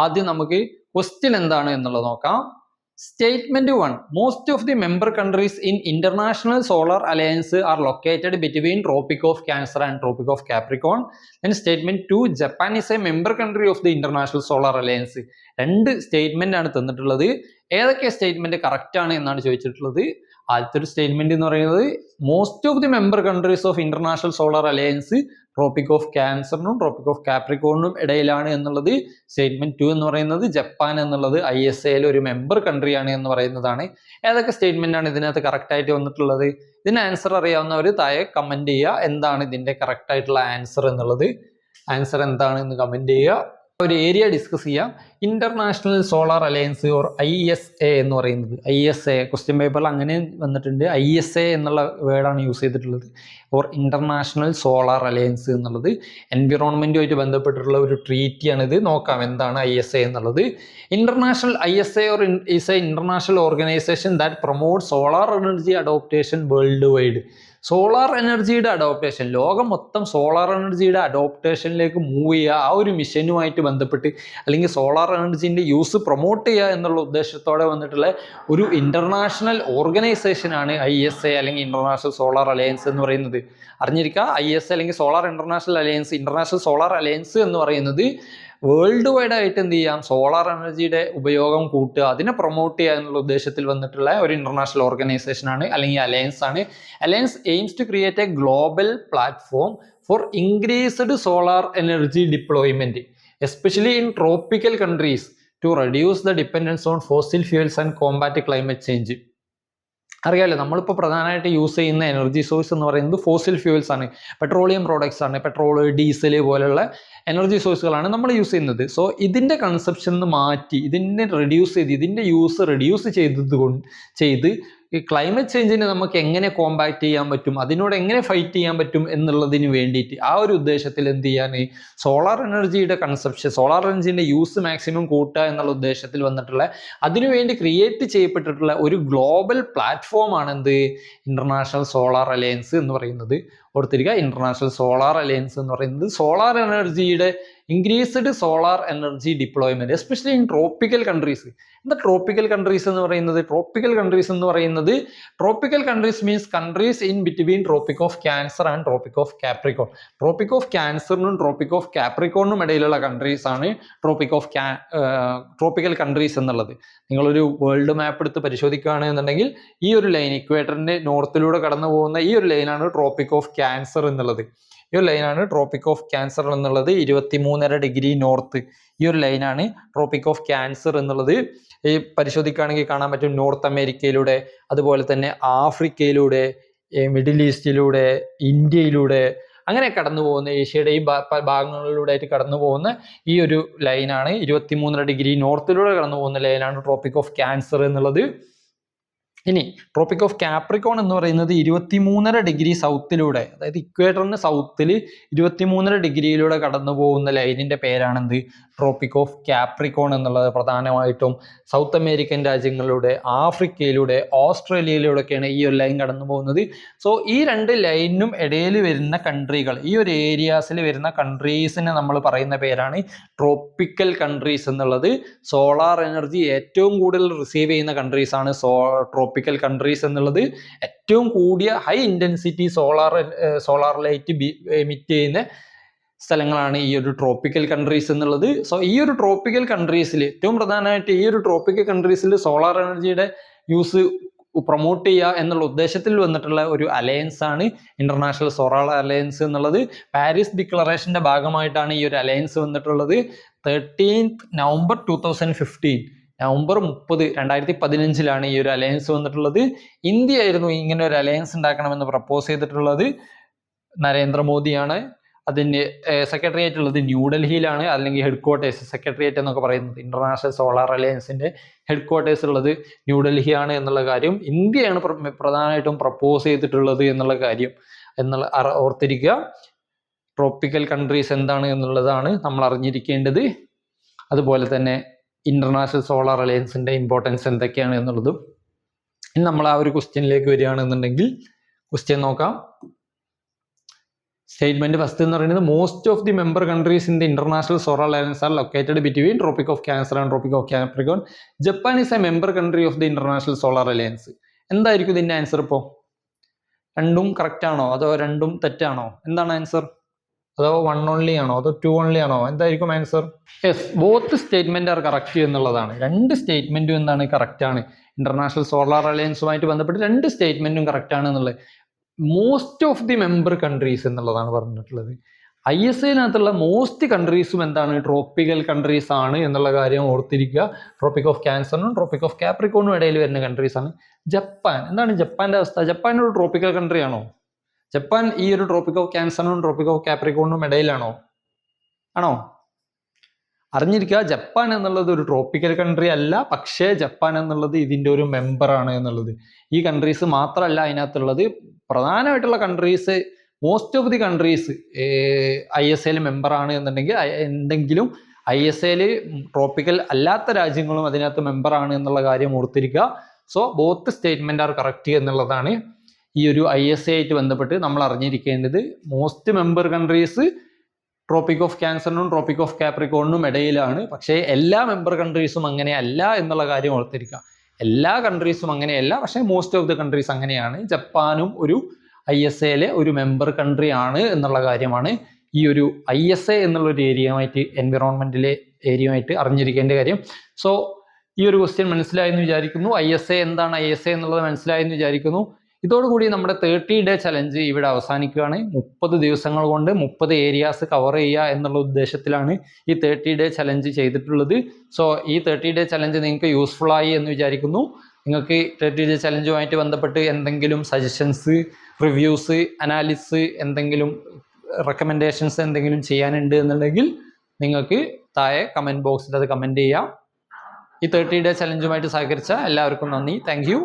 ആദ്യം നമുക്ക് ക്വസ്റ്റ്യൻ എന്താണ് എന്നുള്ളത് നോക്കാം. Statement 1. Most of the member countries in International Solar Alliance are located between Tropic of Cancer and Tropic of Capricorn. Then statement 2. Japan is a member country of the International Solar Alliance. രണ്ട് statement ആണ് തന്നിട്ടുള്ളത്. ഏതൊക്കെ statement correct ആണ് എന്നാണ് ചോദിച്ചിട്ടുള്ളത്. ആദ്യത്തെ ഒരു statement എന്ന് പറയുന്നത് most of the member countries of International Solar Alliance Tropic of ക്യാൻസറിനും ട്രോപ്പിക് ഓഫ് കാപ്രിക്കോണിനും ഇടയിലാണ് എന്നുള്ളത്. സ്റ്റേറ്റ്മെന്റ് 2 എന്ന് പറയുന്നത് ജപ്പാൻ എന്നുള്ളത് ISAയിലെ ഒരു മെമ്പർ കൺട്രിയാണ് എന്ന് പറയുന്നതാണ്. ഏതൊക്കെ സ്റ്റേറ്റ്മെന്റ് ആണ് ഇതിനകത്ത് കറക്റ്റ് ആയിട്ട് വന്നിട്ടുള്ളത്? ഇതിന് ആൻസർ അറിയാവുന്നവർ താഴെ കമന്റ് ചെയ്യുക. എന്താണ് ഇതിന്റെ കറക്റ്റ് ആയിട്ടുള്ള ആൻസർ എന്നുള്ളത്. ആൻസർ എന്താണ് എന്ന് കമന്റ് ചെയ്യുക. ഒരു ഏരിയ ഡിസ്കസ് ചെയ്യാം. International Solar alliance or ISA എന്ന് പറയുന്നത്. ISA ക്വസ്റ്റ്യൻ പേപ്പറിൽ അങ്ങനെ വന്നിട്ടുണ്ട്. ISA എന്നുള്ള വേർഡാണ് യൂസ് ചെയ്തിട്ടുള്ളത്. ഓർ ഇന്റർനാഷണൽ സോളാർ അലയൻസ് എന്നുള്ളത് എൻവിറോൺമെന്റുമായിട്ട് ബന്ധപ്പെട്ടിട്ടുള്ള ഒരു ട്രീറ്റിയാണ്. ഇത് നോക്കാം എന്താണ് ISA എന്നുള്ളത്. International ISA or is A international organisation that promote solar energy adoption world wide. Solar എനർജിയുടെ അഡോപ്റ്റേഷൻ, ലോകം മൊത്തം സോളാർ എനർജിയുടെ അഡോപ്റ്റേഷനിലേക്ക് മൂവ് ചെയ്യുക, ആ ഒരു മിഷനുമായിട്ട് ബന്ധപ്പെട്ട് അല്ലെങ്കിൽ സോളാർ എനർജിൻ്റെ യൂസ് പ്രൊമോട്ട് ചെയ്യുക എന്നുള്ള ഉദ്ദേശത്തോടെ വന്നിട്ടുള്ള ഒരു ഇൻ്റർനാഷണൽ ഓർഗനൈസേഷനാണ് ISA അല്ലെങ്കിൽ ഇന്റർനാഷണൽ സോളാർ അലയൻസ് എന്ന് പറയുന്നത്. അറിഞ്ഞിരിക്കുക, ISA അല്ലെങ്കിൽ solar international alliance, international Solar alliance എന്ന് പറയുന്നത് വേൾഡ് വൈഡ് ആയിട്ട് എന്ത് ചെയ്യാം, സോളാർ എനർജിയുടെ ഉപയോഗം കൂട്ടുക, അതിനെ പ്രൊമോട്ട് ചെയ്യുക എന്നുള്ള ഉദ്ദേശത്തിൽ വന്നിട്ടുള്ള ഒരു ഇന്റർനാഷണൽ ഓർഗനൈസേഷൻ ആണ് അല്ലെങ്കിൽ അലയൻസ് ആണ്. Alliance aims to create a global platform for increased solar energy deployment especially in tropical countries to reduce the dependence on fossil fuels and combat climate change. അറിയാമല്ലോ, നമ്മളിപ്പോൾ പ്രധാനമായിട്ട് യൂസ് ചെയ്യുന്ന energy source എന്ന് പറയുന്നത് fossil fuels ആണ്, petroleum products ആണ്, petrol, diesel പോലുള്ള energy സോഴ്സുകളാണ് നമ്മൾ യൂസ് ചെയ്യുന്നത്. സോ ഇതിൻ്റെ കൺസെപ്ഷൻ മാറ്റി ഇതിൻ്റെ യൂസ് റെഡ്യൂസ് ചെയ്ത് ഈ ക്ലൈമറ്റ് ചേഞ്ചിനെ നമുക്ക് എങ്ങനെ കോമ്പാക്ട് ചെയ്യാൻ പറ്റും, അതിനോട് എങ്ങനെ ഫൈറ്റ് ചെയ്യാൻ പറ്റും എന്നുള്ളതിന് വേണ്ടിയിട്ട് ആ ഒരു ഉദ്ദേശത്തിൽ എന്ത് ചെയ്യാൻ സോളാർ എനർജിയുടെ കൺസെപ്ഷൻ, സോളാർ എനർജിൻ്റെ യൂസ് മാക്സിമം കൂട്ടുക എന്നുള്ള ഉദ്ദേശത്തിൽ വന്നിട്ടുള്ള അതിനുവേണ്ടി ക്രിയേറ്റ് ചെയ്യപ്പെട്ടിട്ടുള്ള ഒരു ഗ്ലോബൽ പ്ലാറ്റ്ഫോമാണ് എന്ത് ഇന്റർനാഷണൽ സോളാർ അലയൻസ് എന്ന് പറയുന്നത്. ഓർത്തിരിക്കുക, ഇന്റർനാഷണൽ സോളാർ അലയൻസ് എന്ന് പറയുന്നത് സോളാർ എനർജിയുടെ increased solar energy deployment especially in tropical countries. എന്താ ട്രോപ്പിക്കൽ കൺട്രീസ് എന്ന് പറയുന്നത്? Tropical countries means countries in between tropic of cancer and tropic of Capricorn. Tropic of ക്യാൻസറിനും ട്രോപ്പിക് ഓഫ് കാപ്രിക്കോണിനും ഇടയിലുള്ള countries ആണ് ട്രോപ്പിക്കൽ കൺട്രീസ് എന്നുള്ളത്. നിങ്ങളൊരു വേൾഡ് മാപ്പ് എടുത്ത് പരിശോധിക്കുകയാണ് എന്നുണ്ടെങ്കിൽ ഈ ഒരു ലൈൻ, ഇക്വേറ്ററിന്റെ നോർത്തിലൂടെ കടന്നു പോകുന്ന ഈ ഒരു ലൈനാണ് ട്രോപ്പിക് ഓഫ് ക്യാൻസർ എന്നുള്ളത്. ഈ ഒരു ലൈനാണ് ട്രോപ്പിക് ഓഫ് ക്യാൻസർ എന്നുള്ളത്. 23.5 ഡിഗ്രി നോർത്ത് ഈ ഒരു ലൈനാണ് ട്രോപ്പിക് ഓഫ് ക്യാൻസർ എന്നുള്ളത്. ഈ പരിശോധിക്കുകയാണെങ്കിൽ കാണാൻ പറ്റും, നോർത്ത് അമേരിക്കയിലൂടെ, അതുപോലെ തന്നെ ആഫ്രിക്കയിലൂടെ, മിഡിൽ ഈസ്റ്റിലൂടെ, ഇന്ത്യയിലൂടെ അങ്ങനെ കടന്നു പോകുന്ന, ഏഷ്യയുടെ ഈ ഭാഗങ്ങളിലൂടെ ആയിട്ട് കടന്നു പോകുന്ന ഈ ഒരു ലൈനാണ് 23.5 ഡിഗ്രി നോർത്തിലൂടെ കടന്നു പോകുന്ന ലൈനാണ് ട്രോപ്പിക് ഓഫ് ക്യാൻസർ എന്നുള്ളത്. ഇനി ട്രോപ്പിക് ഓഫ് കാപ്രിക്കോൺ എന്ന് പറയുന്നത് 23.5 ഡിഗ്രി സൗത്തിലൂടെ, അതായത് ഇക്വേറ്ററിന് സൗത്തിൽ 23.5 ഡിഗ്രിയിലൂടെ കടന്നു പോകുന്ന ലൈനിന്റെ പേരാണെന്ത്? ട്രോപ്പിക് ഓഫ് കാപ്രിക്കോൺ എന്നുള്ളത്. പ്രധാനമായിട്ടും സൗത്ത് അമേരിക്കൻ രാജ്യങ്ങളിലൂടെ, ആഫ്രിക്കയിലൂടെ, ഓസ്ട്രേലിയയിലൂടെയൊക്കെയാണ് ഈ ഒരു ലൈൻ കടന്നു പോകുന്നത്. സോ ഈ രണ്ട് ലൈനിനും ഇടയിൽ വരുന്ന കൺട്രികൾ, ഈ ഒരു ഏരിയാസിൽ വരുന്ന കൺട്രീസിനെ നമ്മൾ പറയുന്ന പേരാണ് ട്രോപ്പിക്കൽ കൺട്രീസ് എന്നുള്ളത്. സോളാർ എനർജി ഏറ്റവും കൂടുതൽ റിസീവ് ചെയ്യുന്ന കൺട്രീസ് ആണ് ട്രോപ്പിക്കൽ കൺട്രീസ് എന്നുള്ളത്. ഏറ്റവും കൂടിയ high intensity solar light emit ചെയ്യുന്ന സ്ഥലങ്ങളാണ് ഈ ഒരു ട്രോപ്പിക്കൽ കൺട്രീസ് എന്നുള്ളത്. സോ ഈ ഒരു ട്രോപ്പിക്കൽ കൺട്രീസിൽ ഏറ്റവും പ്രധാനമായിട്ട് ഈ ഒരു ട്രോപ്പിക്കൽ കൺട്രീസിൽ സോളാർ എനർജിയുടെ യൂസ് പ്രൊമോട്ട് ചെയ്യുക എന്നുള്ള ഉദ്ദേശത്തിൽ വന്നിട്ടുള്ള ഒരു അലയൻസ് ആണ് ഇന്റർനാഷണൽ സോളാർ അലയൻസ് എന്നുള്ളത്. പാരീസ് ഡിക്ലറേഷന്റെ ഭാഗമായിട്ടാണ് ഈ ഒരു അലയൻസ് വന്നിട്ടുള്ളത്. 13th November 2015 നവംബർ 30, 2015 ഈ ഒരു അലയൻസ് വന്നിട്ടുള്ളത്. ഇന്ത്യ ആയിരുന്നു ഇങ്ങനെ ഒരു അലയൻസ് ഉണ്ടാക്കണമെന്ന് പ്രപ്പോസ് ചെയ്തിട്ടുള്ളത്. നരേന്ദ്രമോദിയാണ്. അതിൻ്റെ സെക്രട്ടേറിയറ്റ് ഉള്ളത് ന്യൂഡൽഹിയിലാണ്, അല്ലെങ്കിൽ ഹെഡ് ക്വാർട്ടേഴ്സ്, സെക്രട്ടേറിയറ്റ് എന്നൊക്കെ പറയുന്നത്. ഇന്റർനാഷണൽ സോളാർ അലയൻസിന്റെ ഹെഡ് ക്വാർട്ടേഴ്സ് ഉള്ളത് ന്യൂഡൽഹിയാണ് എന്നുള്ള കാര്യം ഇന്ത്യയാണ് പ്രധാനമായിട്ടും പ്രപ്പോസ് ചെയ്തിട്ടുള്ളത് എന്നുള്ള കാര്യം ഓർത്തിരിക്കുക. ട്രോപ്പിക്കൽ കൺട്രീസ് എന്താണ് എന്നുള്ളതാണ് നമ്മൾ അറിഞ്ഞിരിക്കേണ്ടത്. അതുപോലെ തന്നെ ഇന്റർനാഷണൽ സോളാർ അലയൻസിന്റെ ഇമ്പോർട്ടൻസ് എന്തൊക്കെയാണ് എന്നുള്ളതും. ഇനി നമ്മൾ ആ ഒരു ക്വസ്റ്റ്യനിലേക്ക് വരികയാണെന്നുണ്ടെങ്കിൽ ക്വസ്റ്റ്യൻ നോക്കാം. സ്റ്റേറ്റ്മെന്റ് ഫസ്റ്റ് എന്ന് പറയുന്നത് most of the member countries in the International Solar Alliance are located between tropic of cancer and tropic of Capricorn. Japan is a member country of the International Solar Alliance. എന്തായിരിക്കും ഇതിന്റെ answer? ഇപ്പോൾ രണ്ടും correct ആണോ അതോ രണ്ടും തെറ്റാണോ? എന്താണ് answer? അതോ 1 ഓൺലി ആണോ അതോ 2 ഓൺലി ആണോ? എന്തായിരിക്കും answer? Yes, both statement are correct എന്നുള്ളതാണ്. രണ്ട് സ്റ്റേറ്റ്മെന്റും എന്താണ്? കറക്റ്റ് ആണ്. ഇന്റർനാഷണൽ സോളാർ അലയൻസുമായിട്ട് ബന്ധപ്പെട്ട് രണ്ട് സ്റ്റേറ്റ്മെന്റും കറക്റ്റ് ആണ് എന്നുള്ളത്. Most of the member countries എന്നുള്ളതാണ് പറഞ്ഞിട്ടുള്ളത്. ISAനകത്തുള്ള മോസ്റ്റ് കൺട്രീസും എന്താണ്? ട്രോപ്പിക്കൽ കൺട്രീസ് ആണ് എന്നുള്ള കാര്യം ഓർത്തിരിക്കുക. ട്രോപ്പിക് ഓഫ് ക്യാൻസറിനും ട്രോപ്പിക് ഓഫ് കാപ്രിക്കോണിനും ഇടയിൽ വരുന്ന കൺട്രീസ് ആണ്. ജപ്പാൻ, എന്താണ് ജപ്പാന്റെ അവസ്ഥ? ജപ്പാൻ ഒരു ട്രോപ്പിക്കൽ കൺട്രി ആണോ? ജപ്പാൻ ഈ ഒരു ട്രോപ്പിക് ഓഫ് ക്യാൻസറിനും ട്രോപ്പിക് ഓഫ് കാപ്രിക്കോണിനും ഇടയിലാണോ? ആണോ? അറിഞ്ഞിരിക്കുക, ജപ്പാൻ എന്നുള്ളത് ഒരു ട്രോപ്പിക്കൽ കൺട്രി അല്ല, പക്ഷേ ജപ്പാൻ എന്നുള്ളത് ഇതിന്റെ ഒരു മെമ്പർ ആണ് എന്നുള്ളത്. ഈ കൺട്രീസ് മാത്രമല്ല അതിനകത്തുള്ളത്, പ്രധാനമായിട്ടുള്ള countries, most of the countries ISAയിൽ മെമ്പർ ആണ് എന്നുണ്ടെങ്കിൽ എന്തെങ്കിലും ISAയിൽ ട്രോപ്പിക്കൽ അല്ലാത്ത രാജ്യങ്ങളും അതിനകത്ത് മെമ്പർ ആണ് എന്നുള്ള കാര്യം ഓർത്തിരിക്കുക. So both statement are correct എന്നുള്ളതാണ് ഈ ഒരു ISA ആയിട്ട് ബന്ധപ്പെട്ട് നമ്മൾ അറിഞ്ഞിരിക്കേണ്ടത്. Most member countries tropic of ക്യാൻസറിനും ട്രോപ്പിക് ഓഫ് കാപ്രിക്കോണിനും ഇടയിലാണ്, പക്ഷേ എല്ലാ മെമ്പർ കൺട്രീസും അങ്ങനെയല്ല എന്നുള്ള കാര്യം ഓർത്തിരിക്കുക. എല്ലാ കൺട്രീസും അങ്ങനെയല്ല, പക്ഷേ മോസ്റ്റ് ഓഫ് ദി കൺട്രീസ് അങ്ങനെയാണ്. ജപ്പാനും ഒരു ISAയിലെ ഒരു മെമ്പർ കൺട്രി ആണ് എന്നുള്ള കാര്യമാണ് ഈ ഒരു ISA എന്നുള്ളൊരു ഏരിയയുമായിട്ട്, എൻവിറോൺമെന്റിലെ ഏരിയയുമായിട്ട് അറിഞ്ഞിരിക്കേണ്ട കാര്യം. സോ ഈ ഒരു ക്വസ്റ്റ്യൻ മനസ്സിലായെന്ന് വിചാരിക്കുന്നു. ISA എന്താണ് ISA എന്നുള്ളത് മനസ്സിലായെന്ന് വിചാരിക്കുന്നു. ഇതോടുകൂടി നമ്മുടെ 30-ഡേ ചലഞ്ച് ഇവിടെ അവസാനിക്കുകയാണ്. 30 ദിവസങ്ങൾ കൊണ്ട് 30 ഏരിയാസ് കവർ ചെയ്യുക എന്നുള്ള ഉദ്ദേശത്തിലാണ് ഈ 30-ഡേ ചലഞ്ച് ചെയ്തിട്ടുള്ളത്. സോ ഈ 30-ഡേ ചലഞ്ച് നിങ്ങൾക്ക് യൂസ്ഫുൾ ആയി എന്ന് വിചാരിക്കുന്നു. നിങ്ങൾക്ക് 30-ഡേ ചലഞ്ചുമായിട്ട് ബന്ധപ്പെട്ട് എന്തെങ്കിലും സജഷൻസ്, റിവ്യൂസ്, അനാലിസിസ്, എന്തെങ്കിലും റെക്കമെൻഡേഷൻസ് എന്തെങ്കിലും ചെയ്യാനുണ്ട് എന്നുണ്ടെങ്കിൽ നിങ്ങൾക്ക് താഴെ കമൻറ്റ് ബോക്സിൽ അത് കമൻറ്റ് ചെയ്യാം. ഈ 30-ഡേ ചലഞ്ചുമായിട്ട് സഹകരിച്ച എല്ലാവർക്കും നന്ദി. Thank you.